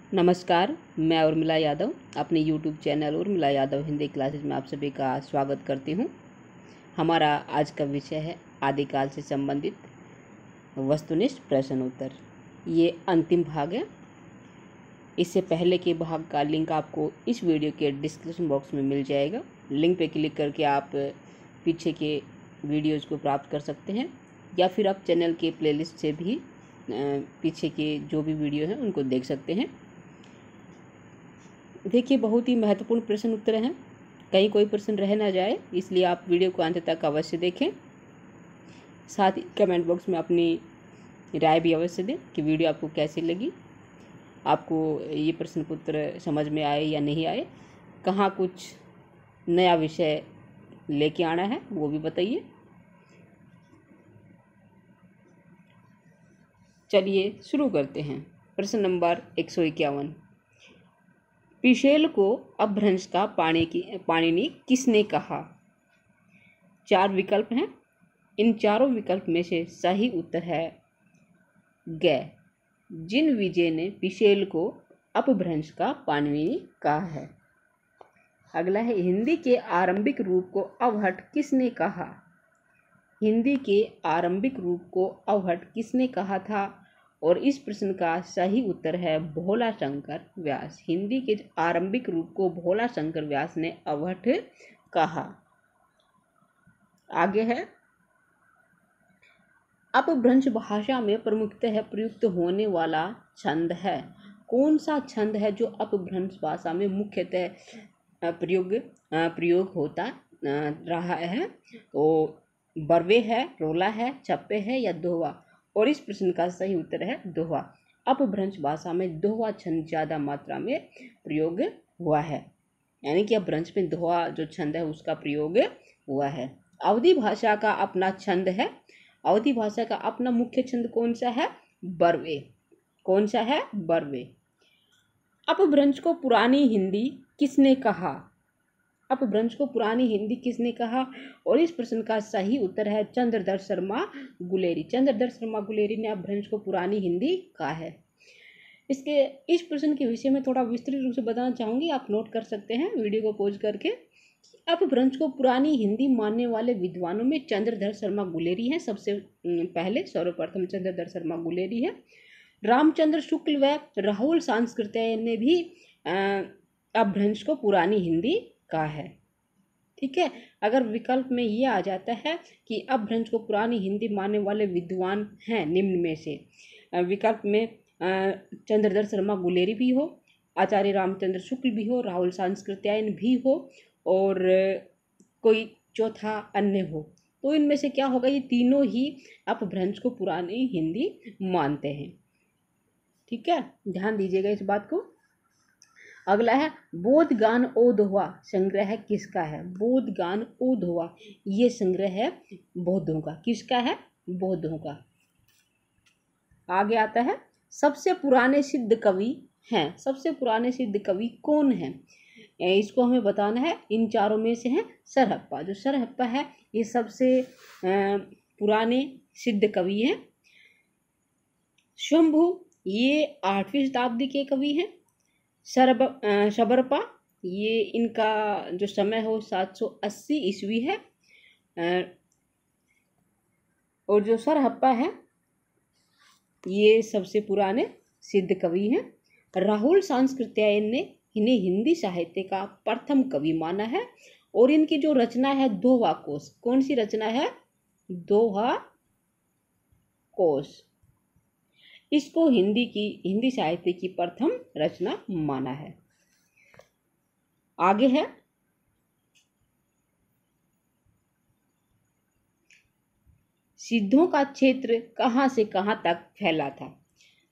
नमस्कार, मैं उर्मिला यादव अपने YouTube channel Urmila Yadav Hindi classes में आप सभी का स्वागत करती हूँ। हमारा आज का विषय है आदिकाल से संबंधित वस्तुनिष्ठ प्रश्न उत्तर। ये अंतिम भाग है। इससे पहले के भाग का लिंक आपको इस वीडियो के डिस्क्रिप्शन बॉक्स में मिल जाएगा। लिंक पे क्लिक करके आप पीछे के वीडियोज़ को प्राप्त कर सकते हैं या फिर आप चैनल के प्लेलिस्ट से भी पीछे के जो भी वीडियो हैं उनको देख सकते हैं। देखिए, बहुत ही महत्वपूर्ण प्रश्न उत्तर हैं, कहीं कोई प्रश्न रह ना जाए, इसलिए आप वीडियो को अंत तक अवश्य देखें। साथ ही कमेंट बॉक्स में अपनी राय भी अवश्य दें कि वीडियो आपको कैसी लगी, आपको ये प्रश्न उत्तर समझ में आए या नहीं आए, कहाँ कुछ नया विषय लेके आना है वो भी बताइए। चलिए शुरू करते हैं। प्रश्न नंबर 151, पिशेल को अपभ्रंश का पाणिनि किसने कहा? 4 विकल्प हैं। इन चारों विकल्प में से सही उत्तर है ग। जिनविजय ने पिशेल को अपभ्रंश का पाणिनि कहा है। अगला है, हिंदी के आरंभिक रूप को अवहट किसने कहा? हिंदी के आरंभिक रूप को अवहट किसने कहा था? और इस प्रश्न का सही उत्तर है भोला शंकर व्यास। हिंदी के आरंभिक रूप को भोला शंकर व्यास ने अवहट कहा। आगे है, अपभ्रंश भाषा में प्रमुखतः प्रयुक्त होने वाला छंद है। कौन सा छंद है जो अपभ्रंश भाषा में मुख्यतः प्रयोग होता रहा है? वो बरवे है, रोला है, छप्पे है या दोहा? और इस प्रश्न का सही उत्तर है दोहा। अपभ्रंश भाषा में दोहा छंद ज़्यादा मात्रा में प्रयोग हुआ है, यानी कि अपभ्रंश में दोहा जो छंद है उसका प्रयोग हुआ है। अवधी भाषा का अपना छंद है। अवधी भाषा का अपना मुख्य छंद कौन सा है? बरवे। कौन सा है? बरवे। अपभ्रंश को पुरानी हिंदी किसने कहा? अपभ्रंश को पुरानी हिंदी किसने कहा? और इस प्रश्न का सही उत्तर है चंद्रधर शर्मा गुलेरी। चंद्रधर शर्मा गुलेरी ने अपभ्रंश को पुरानी हिंदी कहा है। इस प्रश्न के विषय में थोड़ा विस्तृत रूप से बताना चाहूँगी, आप नोट कर सकते हैं वीडियो को पॉज करके। अपभ्रंश को पुरानी हिंदी मानने वाले विद्वानों में चंद्रधर शर्मा गुलेरी हैं। सबसे पहले सर्वप्रथम चंद्रधर शर्मा गुलेरी है। रामचंद्र शुक्ल व राहुल सांस्कृत्यायन ने भी अपभ्रंश को पुरानी हिंदी कहा है। ठीक है, अगर विकल्प में ये आ जाता है कि अपभ्रंश को पुरानी हिंदी मानने वाले विद्वान हैं निम्न में से, विकल्प में चंद्रधर शर्मा गुलेरी भी हो, आचार्य रामचंद्र शुक्ल भी हो, राहुल सांस्कृत्यायन भी हो और कोई चौथा अन्य हो, तो इनमें से क्या होगा? ये तीनों ही अपभ्रंश को पुरानी हिंदी मानते हैं। ठीक है, ध्यान दीजिएगा इस बात को। अगला है, बोधगान ओ दोहा संग्रह किसका है? बोधगान ओ दोहा ये संग्रह है बौद्धों का। किसका है? बौद्धों का। आगे आता है, सबसे पुराने सिद्ध कवि हैं। सबसे पुराने सिद्ध कवि कौन हैं? इसको हमें बताना है। इन चारों में से है सरहप्पा। जो सरहप्पा है ये सबसे पुराने सिद्ध कवि हैं। शंभु ये 8वीं शताब्दी के कवि हैं। शबरपा ये इनका जो समय हो 780 ईस्वी है। और जो सरहप्पा है ये सबसे पुराने सिद्ध कवि हैं। राहुल सांस्कृत्यायन ने इन्हें हिंदी साहित्य का प्रथम कवि माना है और इनकी जो रचना है दोहा कोश। कौन सी रचना है? दोहा कोश। इसको हिंदी साहित्य की प्रथम रचना माना है। आगे है, सिद्धों का क्षेत्र कहाँ से कहाँ तक फैला था?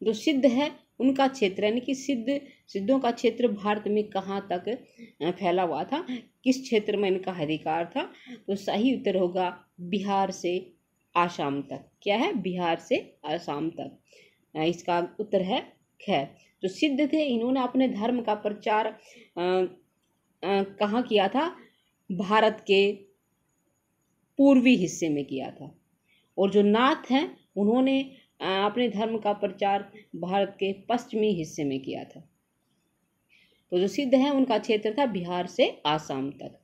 जो सिद्ध है उनका क्षेत्र, यानी कि सिद्धों का क्षेत्र भारत में कहाँ तक फैला हुआ था, किस क्षेत्र में इनका अधिकार था? तो सही उत्तर होगा बिहार से आसाम तक। क्या है? बिहार से आसाम तक। इसका उत्तर है ख। जो सिद्ध थे इन्होंने अपने धर्म का प्रचार कहाँ किया था? भारत के पूर्वी हिस्से में किया था। और जो नाथ हैं उन्होंने अपने धर्म का प्रचार भारत के पश्चिमी हिस्से में किया था। तो जो सिद्ध है उनका क्षेत्र था बिहार से आसाम तक।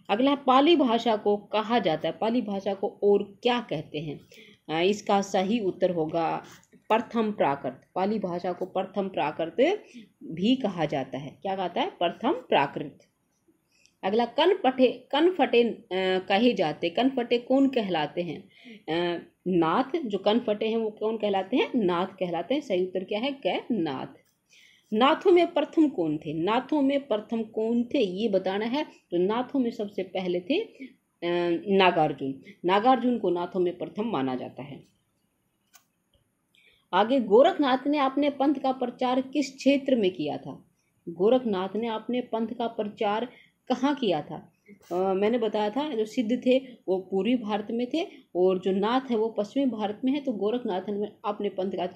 अगला है पाली भाषा को कहा जाता है, पाली भाषा को और क्या कहते हैं? इसका सही उत्तर होगा प्रथम प्राकृत। पाली भाषा को प्रथम प्राकृत भी कहा जाता है। क्या कहता है? प्रथम प्राकृत। अगला कनफटे कहे जाते, कनफटे कौन कहलाते हैं? नाथ। जो कनफटे हैं वो कौन कहलाते हैं? नाथ कहलाते हैं। सही उत्तर क्या है? क नाथ। नाथों में प्रथम कौन थे? नाथों में प्रथम कौन थे ये बताना है। तो नाथों में सबसे पहले थे नागार्जुन। नागार्जुन को नाथों में प्रथम माना जाता है। आगे, गोरखनाथ ने अपने पंथ का प्रचार किस क्षेत्र में किया था? गोरखनाथ ने अपने पंथ का प्रचार कहाँ किया था? मैंने बताया था जो सिद्ध थे वो पूर्वी भारत में थे और जो नाथ है वो पश्चिमी भारत में है। तो गोरखनाथ ने अपने पंथ का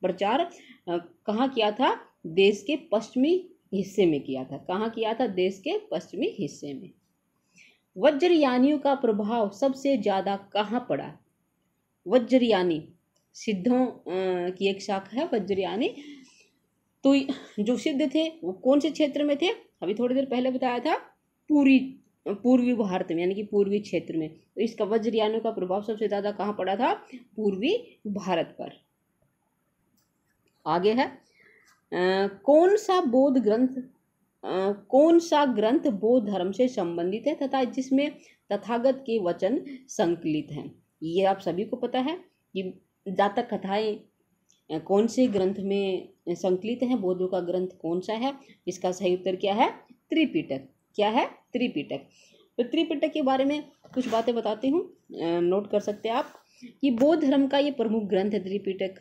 प्रचार कहाँ किया था? देश के पश्चिमी हिस्से में किया था। कहाँ किया था? देश के पश्चिमी हिस्से में। वज्रयानियों का प्रभाव सबसे ज्यादा कहाँ पड़ा? वज्रयानी सिद्धों की एक शाखा है वज्रयानी। तो जो सिद्ध थे वो कौन से क्षेत्र में थे? अभी थोड़ी देर पहले बताया था पूर्वी भारत में, यानी कि पूर्वी क्षेत्र में। तो इसका वज्रयानियों का प्रभाव सबसे ज्यादा कहाँ पड़ा था? पूर्वी भारत पर। आगे है कौन सा ग्रंथ बौद्ध धर्म से संबंधित है तथा जिसमें तथागत के वचन संकलित हैं? ये आप सभी को पता है कि जातक कथाएं कौन से ग्रंथ में संकलित हैं। बौद्धों का ग्रंथ कौन सा है? इसका सही उत्तर क्या है? त्रिपिटक। क्या है? त्रिपिटक। तो त्रिपिटक के बारे में कुछ बातें बताती हूँ, नोट कर सकते हैं आप कि बौद्ध धर्म का ये प्रमुख ग्रंथ है त्रिपिटक।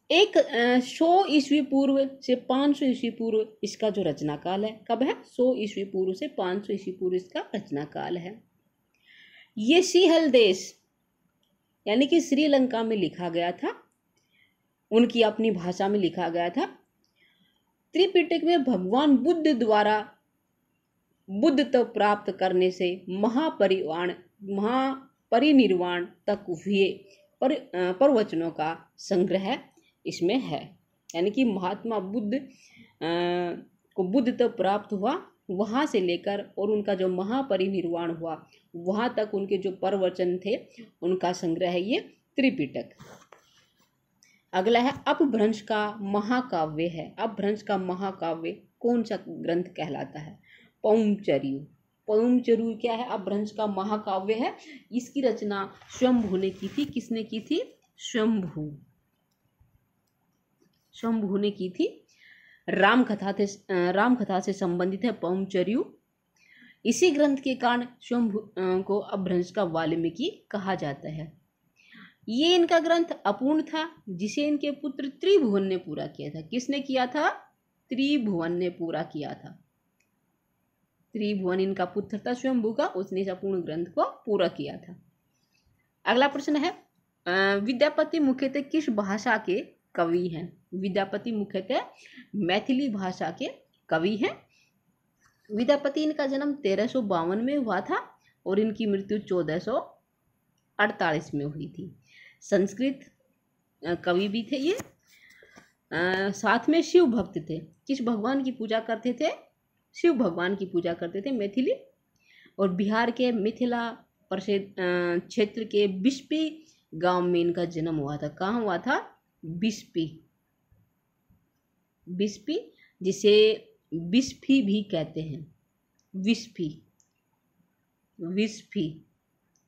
100 ईस्वी पूर्व से 500 ईस्वी पूर्व इसका जो रचना काल है। कब है? 100 ईस्वी पूर्व से 500 ईस्वी पूर्व इसका रचना काल है। ये सिंहल देश यानी कि श्रीलंका में लिखा गया था, उनकी अपनी भाषा में लिखा गया था। त्रिपिटक में भगवान बुद्ध द्वारा बुद्धत्व प्राप्त करने से महापरिनिर्वाण तक हुए प्रवचनों का संग्रह इसमें है। यानी कि महात्मा बुद्ध को बुद्धत्व प्राप्त हुआ वहाँ से लेकर और उनका जो महापरिनिर्वाण हुआ वहाँ तक उनके जो प्रवचन थे उनका संग्रह है ये त्रिपिटक। अगला है अपभ्रंश का महाकाव्य है। अपभ्रंश का महाकाव्य कौन सा ग्रंथ कहलाता है? पौंचर्यु। पौंचर्यु क्या है? अपभ्रंश का महाकाव्य है। इसकी रचना स्वयंभू ने की थी। किसने की थी? स्वयंभू ने की थी। राम कथा से संबंधित है पौंचर्यु। इसी ग्रंथ के कारण स्वयंभू को अपभ्रंश का वाल्मीकि कहा जाता है। ये इनका ग्रंथ अपूर्ण था जिसे इनके पुत्र त्रिभुवन ने पूरा किया था। किसने किया था? त्रिभुवन ने पूरा किया था। त्रिभुवन इनका पुत्र था स्वयंभू का, उसने इस अपूर्ण ग्रंथ को पूरा किया था। अगला प्रश्न है विद्यापति मुख्यतः किस भाषा के कवि हैं? विद्यापति मुख्यतः मैथिली भाषा के कवि हैं। विद्यापति इनका जन्म 1352 में हुआ था और इनकी मृत्यु 1448 में हुई थी। संस्कृत कवि भी थे ये। साथ में शिव भक्त थे। किस भगवान की पूजा करते थे? शिव भगवान की पूजा करते थे मैथिली। और बिहार के मिथिला क्षेत्र के बिस्पी गांव में इनका जन्म हुआ था। कहाँ हुआ था? बिस्पी, जिसे विस्फी भी कहते हैं।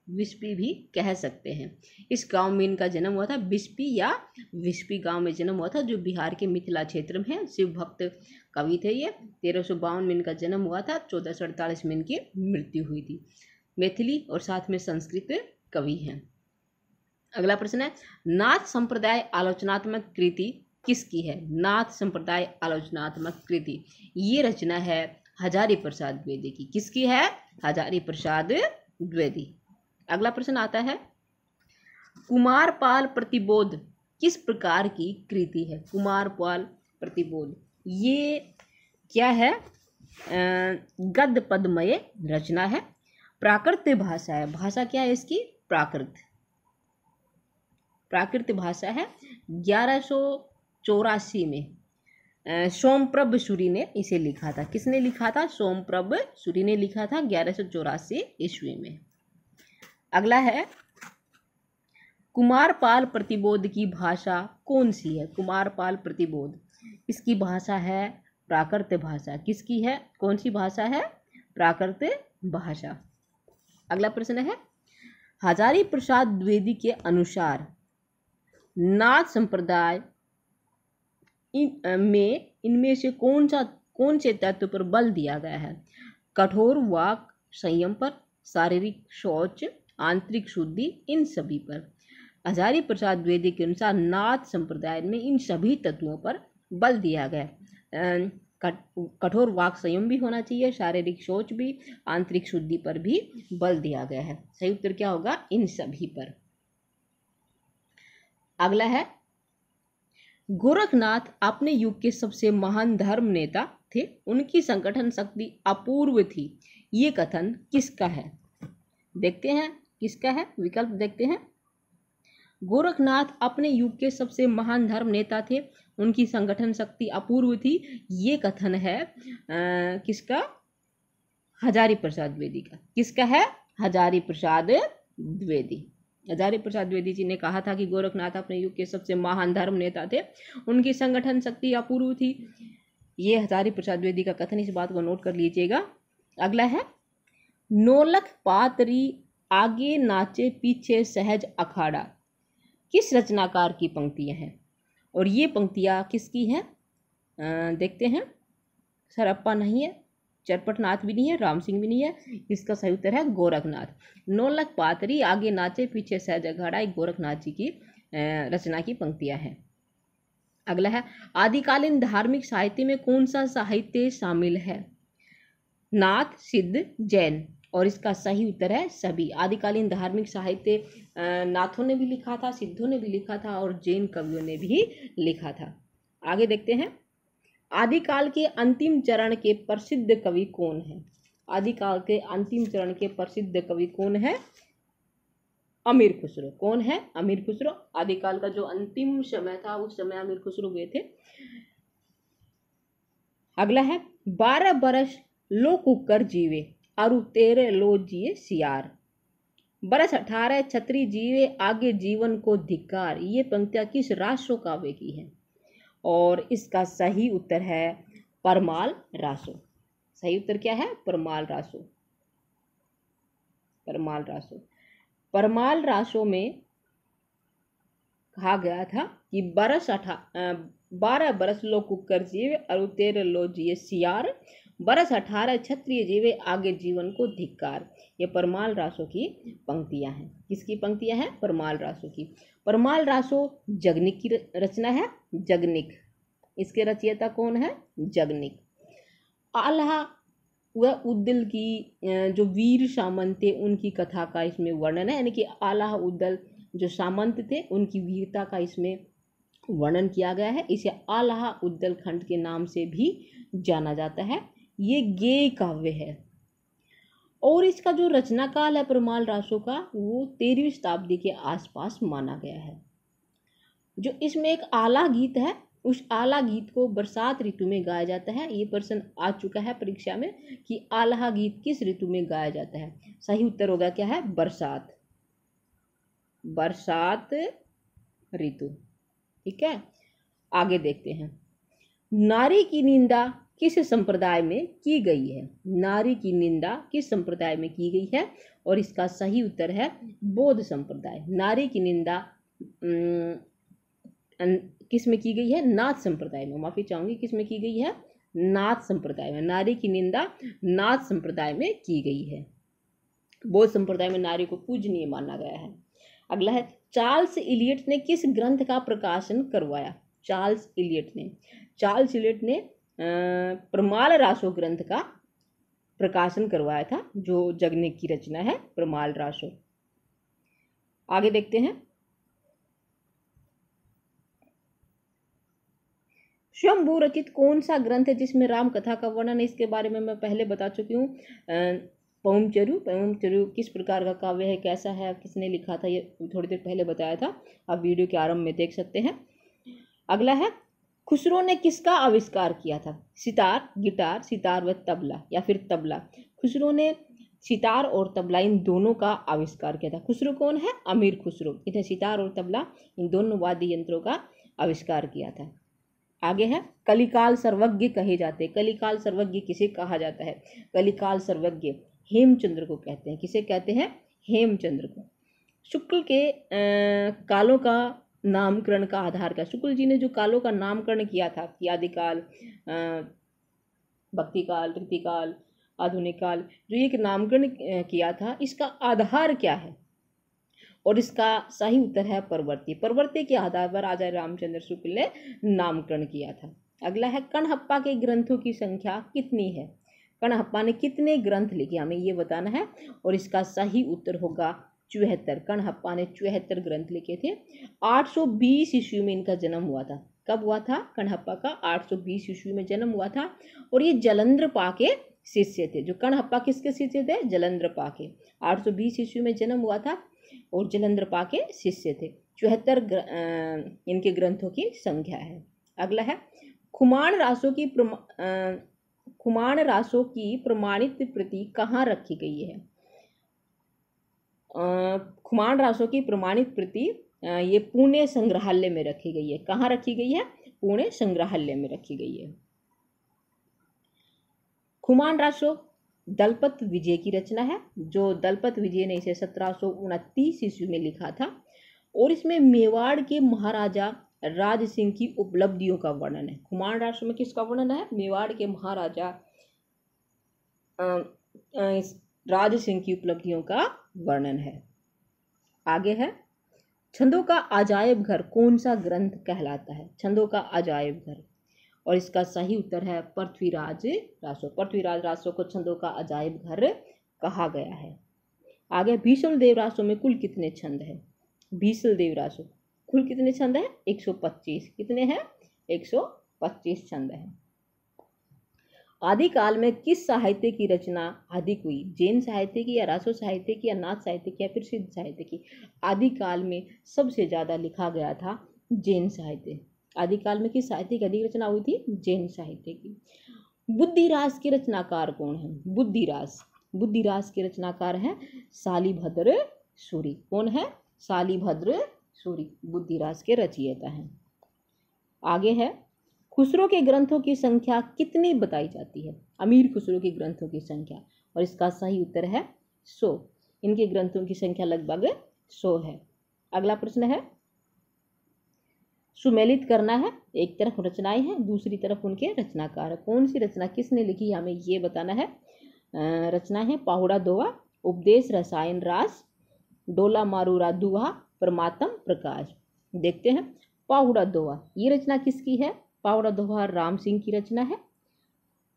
विस्फी भी कह सकते हैं। इस गांव में इनका जन्म हुआ था। विस्पी गांव में जन्म हुआ था जो बिहार के मिथिला क्षेत्र में है। शिव भक्त कवि थे ये। 1352 में इनका जन्म हुआ था, 1448 में इनकी मृत्यु हुई थी। मैथिली और साथ में संस्कृत कवि हैं। अगला प्रश्न है नाथ संप्रदाय आलोचनात्मक कृति किसकी है? नाथ संप्रदाय आलोचनात्मक कृति ये रचना है हजारी प्रसाद द्विवेदी की। किसकी है? हजारी प्रसाद द्विवेदी। अगला प्रश्न आता है कुमारपाल प्रतिबोध किस प्रकार की कृति है? कुमारपाल प्रतिबोध ये क्या है? गद्य पद्मय रचना है। प्राकृत भाषा है। भाषा क्या है इसकी? प्राकृत भाषा है। 1184 में सोमप्रभ सूरी ने इसे लिखा था। किसने लिखा था? सोमप्रभ सूरी ने लिखा था 1184 ईस्वी में। अगला है, कुमारपाल प्रतिबोध की भाषा कौन सी है? कुमारपाल प्रतिबोध, इसकी भाषा है प्राकृत भाषा। किसकी है? कौन सी भाषा है? प्राकृत भाषा। अगला प्रश्न है, हजारी प्रसाद द्विवेदी के अनुसार नाथ संप्रदाय इनमें से कौन से तत्व पर बल दिया गया है? कठोर वाक संयम पर, शारीरिक शौच, आंतरिक शुद्धि, इन सभी पर। हजारी प्रसाद द्विवेदी के अनुसार नाथ संप्रदाय में इन सभी तत्वों पर बल दिया गया। कठोर वाक संयम भी होना चाहिए, शारीरिक शौच भी, आंतरिक शुद्धि पर भी बल दिया गया है। सही उत्तर क्या होगा? इन सभी पर। अगला है, गोरखनाथ अपने युग के सबसे महान धर्म नेता थे, उनकी संगठन शक्ति अपूर्व थी, ये कथन किसका है? देखते हैं किसका है, विकल्प देखते हैं। गोरखनाथ अपने युग के सबसे महान धर्म नेता थे, उनकी संगठन शक्ति अपूर्व थी, ये कथन है किसका? हजारी प्रसाद द्विवेदी का। किसका है? हजारी प्रसाद द्विवेदी। हजारी प्रसाद द्विवेदी जी ने कहा था कि गोरखनाथ अपने युग के सबसे महान धर्म नेता थे, उनकी संगठन शक्ति अपूर्व थी। ये हजारी प्रसाद द्विवेदी का कथन, इस बात को नोट कर लीजिएगा। अगला है, नौलख पातरी आगे नाचे पीछे सहज अखाड़ा, किस रचनाकार की पंक्तियां हैं? और ये पंक्तियां किसकी हैं? देखते हैं। सरप्पा नहीं है, चरपटनाथ भी नहीं है, राम सिंह भी नहीं है, इसका सही उत्तर है गोरखनाथ। नौलख पातरी आगे नाचे पीछे सहज अखाड़ा, एक गोरखनाथ जी की रचना की पंक्तियां हैं। अगला है, आदिकालीन धार्मिक साहित्य में कौन सा साहित्य शामिल है? नाथ, सिद्ध, जैन, और इसका सही उत्तर है सभी। आदिकालीन धार्मिक साहित्य नाथों ने भी लिखा था, सिद्धों ने भी लिखा था, और जैन कवियों ने भी लिखा था। आगे देखते हैं, आदिकाल के अंतिम चरण के प्रसिद्ध कवि कौन है? आदिकाल के अंतिम चरण के प्रसिद्ध कवि कौन है? अमीर खुसरो। कौन है? अमीर खुसरो। आदिकाल का जो अंतिम समय था उस समय अमीर खुसरो हुए थे। अगला है, 12 बरस लो कुकर जीवे अरु 13 लो जिए सियार, बरस 18 छत्री जीवे आगे जीवन को धिक्कार, ये पंक्तियां किस रासो काव्य की है? और इसका सही उत्तर है परमाल रासो। सही उत्तर क्या है? परमाल रासो। परमाल रासो। परमाल रासो में कहा गया था कि 12 बरस लो कुकर जीवे और 13 लो जिए सियार, बरस 18 क्षत्रिय जीवे आगे जीवन को धिक्कार, ये परमाल रासो की पंक्तियां हैं। किसकी पंक्तियां हैं? परमाल रासो की। परमाल रासो जगनिक की रचना है। जगनिक, इसके रचयिता कौन है? जगनिक। आल्हा व उद्दल की जो वीर सामंत थे उनकी कथा का इसमें वर्णन है, यानी कि आल्हा उद्दल जो सामंत थे उनकी वीरता का इसमें वर्णन किया गया है। इसे आल्हा उद्दल खंड के नाम से भी जाना जाता है। ये गेय काव्य है और इसका जो रचना काल है परमाल रासो का वो 13वीं शताब्दी के आसपास माना गया है। जो इसमें एक आला गीत है, उस आला गीत को बरसात ऋतु में गाया जाता है। ये प्रश्न आ चुका है परीक्षा में कि आला गीत किस ऋतु में गाया जाता है? सही उत्तर होगा क्या है? बरसात। बरसात ऋतु। ठीक है, आगे देखते हैं। नारी की निंदा किस संप्रदाय में की गई है? नारी की निंदा किस संप्रदाय में की गई है? और इसका सही उत्तर है बौद्ध संप्रदाय। नारी की निंदा किस में की गई है? नाथ संप्रदाय में। माफी चाहूंगी, किस में की गई है? नाथ संप्रदाय में। नारी की निंदा नाथ संप्रदाय में की गई है। बौद्ध संप्रदाय में नारी को पूजनीय माना गया है। अगला है, चार्ल्स इलियट ने किस ग्रंथ का प्रकाशन करवाया? चार्ल्स इलियट ने परमाल रासो ग्रंथ का प्रकाशन करवाया था, जो जगनिक की रचना है परमाल रासो। आगे देखते हैं। स्वयंभू रचित कौन सा ग्रंथ है जिसमें राम कथा का वर्णन है? इसके बारे में मैं पहले बता चुकी हूँ। पवनचरु किस प्रकार का काव्य है, कैसा है, किसने लिखा था, ये थोड़ी देर पहले बताया था, आप वीडियो के आरंभ में देख सकते हैं। अगला है, खुसरो ने किसका आविष्कार किया था? सितार, गिटार, सितार व तबला या फिर तबला। खुसरो ने सितार और तबला इन दोनों का आविष्कार किया था। खुसरो कौन है? अमीर खुसरो। इन्हें सितार और तबला इन दोनों वाद्य यंत्रों का आविष्कार किया था। आगे है कलिकाल सर्वज्ञ कहे जाते हैं। कलिकाल सर्वज्ञ किसे कहा जाता है? कलिकाल सर्वज्ञ हेमचंद्र को कहते हैं। किसे कहते हैं? हेमचंद्र को। शुक्ल के कालों का नामकरण का आधार क्या? शुक्ल जी ने जो कालों का नामकरण किया था कि आदिकाल, भक्ति काल, रीति काल, आधुनिक काल, जो एक नामकरण किया था, इसका आधार क्या है? और इसका सही उत्तर है परवर्ती। परवर्ती के आधार पर आचार्य रामचंद्र शुक्ल ने नामकरण किया था। अगला है कणहप्पा के ग्रंथों की संख्या कितनी है? कणहप्पा ने कितने ग्रंथ लिखे, हमें ये बताना है। और इसका सही उत्तर होगा 74। कणहप्पा ने 74 ग्रंथ लिखे थे। 820 ईस्वी में इनका जन्म हुआ था। कब हुआ था? कणहप्पा का 820 ईस्वी में जन्म हुआ था। और ये जलंधरपा के शिष्य थे। जो कणहप्पा किसके शिष्य थे? जलंधरपा के। 820 ईस्वी में जन्म हुआ था और जलंधरपा के शिष्य थे। 74 इनके ग्रंथों की संख्या है। अगला है खुमान रासों की प्रमाणित प्रति कहाँ रखी गई है? खुमान रासों की प्रमाणित प्रति ये पुणे संग्रहालय में रखी गई है। कहाँ रखी गई है? पुणे संग्रहालय में रखी गई है। खुमान रासो दलपत विजय की रचना है। जो दलपत विजय ने इसे 1729 ईस्वी में लिखा था। और इसमें मेवाड़ के महाराजा राज सिंह की उपलब्धियों का वर्णन है। खुमान रासो में किसका वर्णन है? मेवाड़ के महाराजा राज सिंह की उपलब्धियों का वर्णन है। आगे है छंदों का अजायब घर कौन सा ग्रंथ कहलाता है? छंदों का अजायब घर। और इसका सही उत्तर है पृथ्वीराज रासो। पृथ्वीराज रासो को छंदों का अजायब घर कहा गया है। आगे भीष्म देव रासो में कुल कितने छंद हैं? भीष्म देव रासो कुल कितने छंद हैं? 125। कितने हैं? 125 छंद हैं। आदिकाल में किस साहित्य की रचना अधिक हुई? जैन साहित्य की या रासो साहित्य की या नाथ साहित्य की या फिर सिद्ध साहित्य की? आदिकाल में सबसे ज़्यादा लिखा गया था जैन साहित्य। आदिकाल में किस साहित्य की अधिक रचना हुई थी? जैन साहित्य की। बुद्धिरास के रचनाकार कौन है? बुद्धिरास के रचनाकार हैं शालिभद्र सूरि। कौन है? शालिभद्र सूरि बुद्धिरास के रचयिता हैं। आगे है खुसरो के ग्रंथों की संख्या कितनी बताई जाती है? अमीर खुसरो के ग्रंथों की संख्या। और इसका सही उत्तर है 100। इनके ग्रंथों की संख्या लगभग 100 है। अगला प्रश्न है सुमेलित करना है। एक तरफ रचनाएं हैं, दूसरी तरफ उनके रचनाकार। कौन सी रचना किसने लिखी हमें ये बताना है। रचना है पाहुड़ा दोहा, उपदेश रसायन रास, डोला मारूरा दुहा, परमात्म प्रकाश। देखते हैं पाहुड़ा दोहा, ये रचना किसकी है? पाहुड़ा दोहा राम सिंह की रचना है।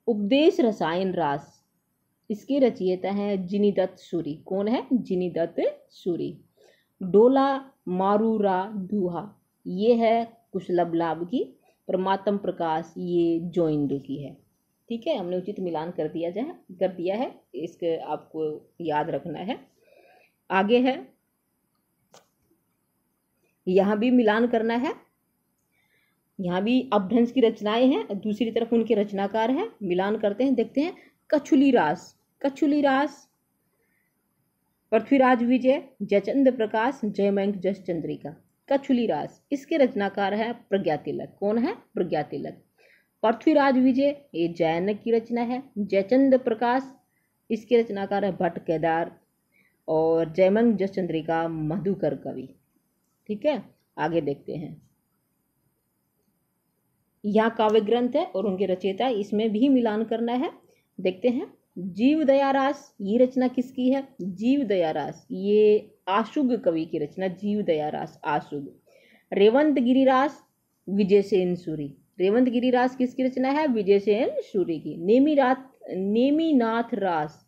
उपदेश रसायन रास, इसके रचयिता हैं जिनीदत्त सूरि। कौन है? जिनीदत्त सूरि। डोला मारूरा दुहा, ये है कुशलभ लाभ की। परमात्म प्रकाश ये जोइंडो की है। ठीक है, हमने उचित मिलान कर दिया है। इसके आपको याद रखना है। आगे है यहाँ भी मिलान करना है। यहाँ भी अपभ्रंश की रचनाएं हैं, दूसरी तरफ उनके रचनाकार हैं। मिलान करते हैं, देखते हैं। कछुली रास पृथ्वीराज विजय, जयचंद्र प्रकाश, जयमंक जस चंद्रिका। कछुली रास, इसके रचनाकार है प्रज्ञा तिलक। कौन है? प्रज्ञा तिलक। पृथ्वीराज विजय ये जयनक की रचना है। जयचंद्र प्रकाश, इसके रचनाकार है भट्ट केदार। और जयमंक जस चंद्रिका मधुकर कवि। ठीक है, आगे देखते हैं। यहाँ काव्य ग्रंथ है और उनके रचयिता, इसमें भी मिलान करना है। देखते हैं जीव दया रास, ये रचना किसकी है? जीव दया रास ये आशुग कवि की रचना। जीव दया रास आशुग। रेवंत गिरिरास विजयसेन सूरि, रेवंत गिरिरास किसकी रचना है? विजयसेन सूरि की। नेमीनाथ रास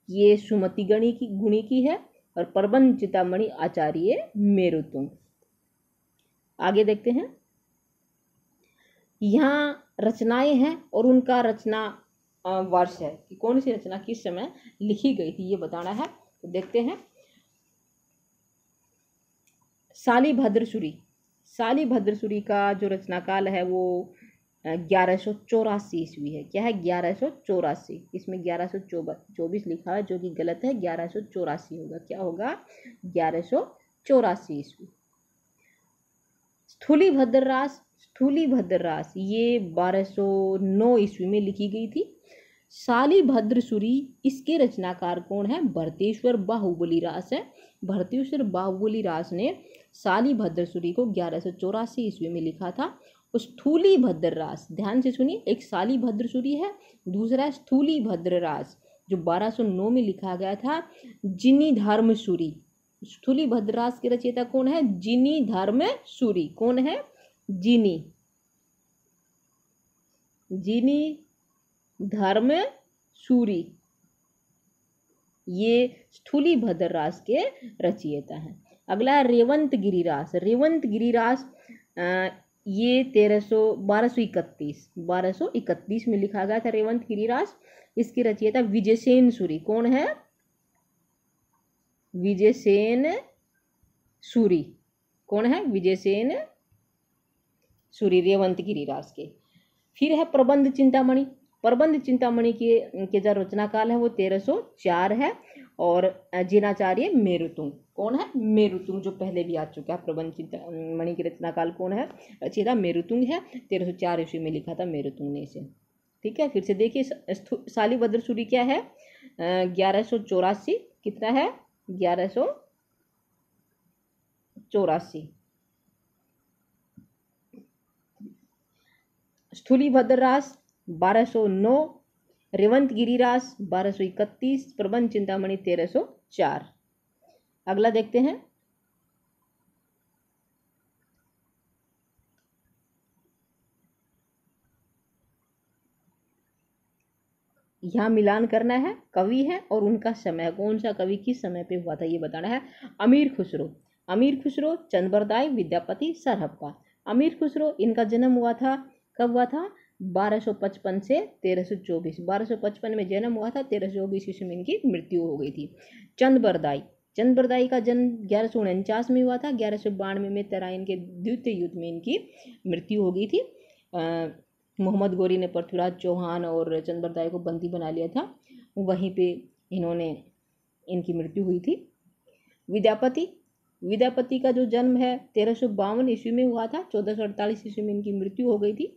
ये सुमति गुणी की है। और प्रबंध चितामणि आचार्य मेरुतुंग। आगे देखते हैं, यहाँ रचनाएं हैं और उनका रचना वर्ष है कि कौन सी रचना किस समय लिखी गई थी, ये बताना है। तो देखते हैं शालिभद्र शालिभद्रसूरी का जो रचना काल है वो 1184 ईस्वी है। क्या है? 1184। इसमें 1124 लिखा है जो कि गलत है, 1184 होगा। क्या होगा? 1184 ईस्वी। स्थूलीभद्र रास ये 1209 ईस्वी में लिखी गई थी। शालिभद्रसूरी, इसके रचनाकार कौन है? भरतेश्वर बाहुबली रास है। भरतेश्वर बाहुबली रास ने शालिभद्रसूरी को 1184 ईस्वी में लिखा था। स्थूलीभद्र रास, ध्यान से सुनिए, एक शालिभद्रसूरी है, दूसरा है स्थूलीभद्र रास जो 1209 में लिखा गया था। जिनीधर्मसूरी, स्थूलीभद्र रास के रचयिता कौन है? जिनीधर्मसूरी। कौन है? जिनीधर्मसूरी, ये स्थूलीभद्र रास के रचयिता हैं। अगला है रेवंत गिरिरास। रेवंत गिरिरास ये 1231 में लिखा गया था रेवंत गिरिरास। इसके रचयिता विजयसेन सूरी। कौन है? विजयसेन सूरी। कौन है? विजयसेन सूरी, रेवंत गिरिरास के। फिर है प्रबंध चिंतामणि। प्रबंध चिंतामणि के जो रचना काल है वो 1304 है और जिनाचार्य मेरुतुंग। कौन है? मेरुतुंग, जो पहले भी आ चुका है। प्रबंध चिंतामणि की रचना काल कौन है? रचयिता मेरुतुंग है। 1304 ईस्वी में लिखा था मेरुतुंग ने इसे। ठीक है, फिर से देखिए शालिभद्रसूरी क्या है? 1184। कितना है? 1184। स्थूलीभद्र रास 1209, रेवंत गिरिरास 1231, प्रबंध चिंतामणि 1304। अगला देखते हैं। यहाँ मिलान करना है, कवि है और उनका समय, कौन सा कवि किस समय पे हुआ था ये बताना है। अमीर खुसरो, चंद्रबरदाई, विद्यापति, सरहप्पा। अमीर खुसरो, इनका जन्म हुआ था, कब हुआ था? 1255 से 1324। 1255 में जन्म हुआ था, 1324 ईस्वी में इनकी मृत्यु हो गई थी। चंद्रबरदाई का जन्म 1149 में हुआ था। 1192 में तराइन के द्वितीय युद्ध में इनकी मृत्यु हो गई थी। मोहम्मद गोरी ने पृथ्वीराज चौहान और चंद्रबरदाई को बंदी बना लिया था, वहीं पे इनकी मृत्यु हुई थी। विद्यापति का जो जन्म है 1352 ईस्वी में हुआ था। 1448 ईस्वी में इनकी मृत्यु हो गई थी।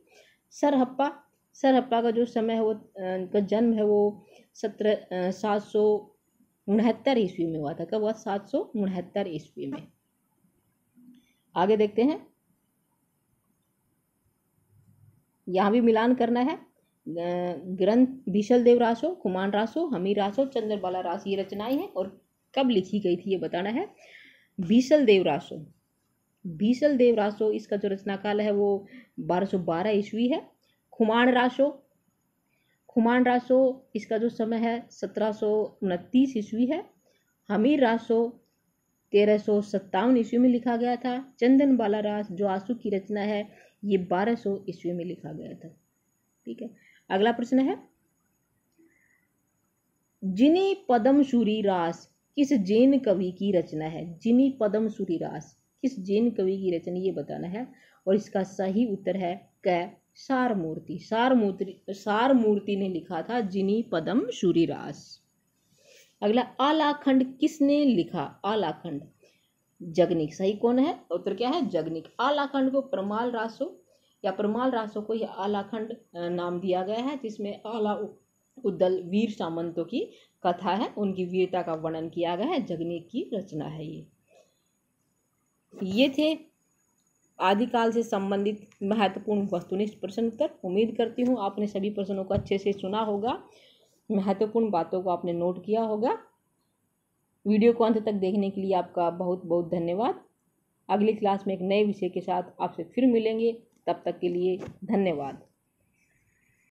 सरहप्पा का जो समय है वो का जन्म है वो 769 ईस्वी में हुआ था। कब हुआ? 769 ईस्वी में। आगे देखते हैं। यहाँ भी मिलान करना है। ग्रंथ भीषल देव रासो, खुमान रासो, हमीर रासो, चंद्रबाला रास, ये रचनाएं हैं और कब लिखी गई थी ये बताना है। भीषल देव रासो, इसका जो रचना काल है वो 1212 ईस्वी है। खुमान रासो, इसका जो समय है 1729 ईस्वी है। हमीर रासो 1357 ईस्वी में लिखा गया था। चंदन बाला रास जो आंसू की रचना है ये 1200 ईस्वी में लिखा गया था। ठीक है, अगला प्रश्न है, जिनी पद्मसूरी रास किस जैन कवि की रचना है? जिनी पद्मसूरी रास किस जैन कवि की रचना, ये बताना है। और इसका सही उत्तर है क, सारमूर्ति ने लिखा था जिनी पद्मसूरी रास। अगला, आलाखंड किसने लिखा? आलाखंड जगनिक। सही कौन है? उत्तर क्या है? जगनिक। आलाखंड को परमाल रासो को यह आलाखंड नाम दिया गया है, जिसमें आला उद्दल वीर सामंतों की कथा है, उनकी वीरता का वर्णन किया गया है। जगनिक की रचना है ये थे आदिकाल से संबंधित महत्वपूर्ण वस्तुनिष्ठ प्रश्न उत्तर। उम्मीद करती हूँ आपने सभी प्रश्नों को अच्छे से सुना होगा, महत्वपूर्ण बातों को आपने नोट किया होगा। वीडियो को अंत तक देखने के लिए आपका बहुत बहुत धन्यवाद। अगली क्लास में एक नए विषय के साथ आपसे फिर मिलेंगे, तब तक के लिए धन्यवाद।